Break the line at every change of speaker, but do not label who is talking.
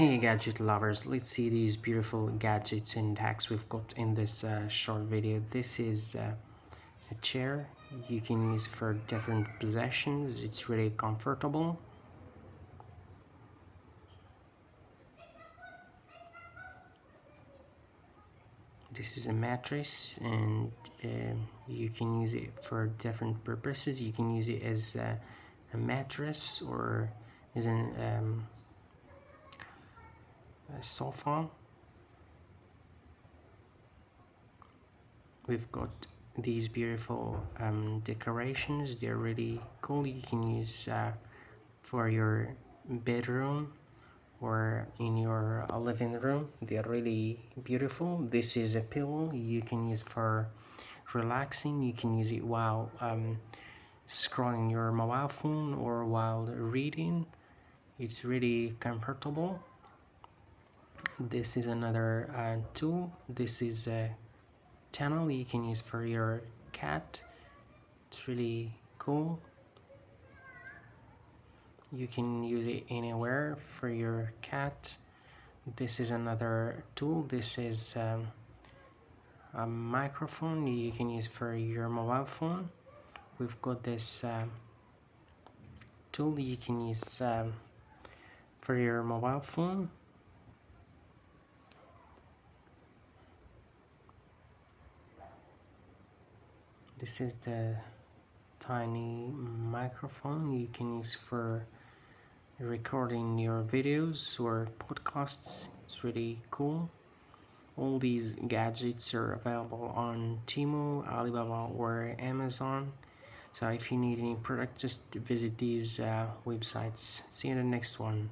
Hey gadget lovers, let's see these beautiful gadgets and hacks we've got in this short video. This is a chair you can use for different possessions. It's really comfortable. This is a mattress, and you can use it for different purposes. You can use it as a mattress or as a sofa. We've got these beautiful decorations. They're really cool. You can use for your bedroom or in your living room. They're really beautiful. This is a pillow you can use for relaxing. You can use it while scrolling your mobile phone or while reading. It's really comfortable. This is another tool. This is a tunnel you can use for your cat. It's really cool. You can use it anywhere for your cat. This is another tool. This is a microphone you can use for your mobile phone. We've got this tool you can use for your mobile phone. This is the tiny microphone you can use for recording your videos or podcasts. It's really cool. All these gadgets are available on Temu, Alibaba, or Amazon. So if you need any product, just visit these websites. See you in the next one.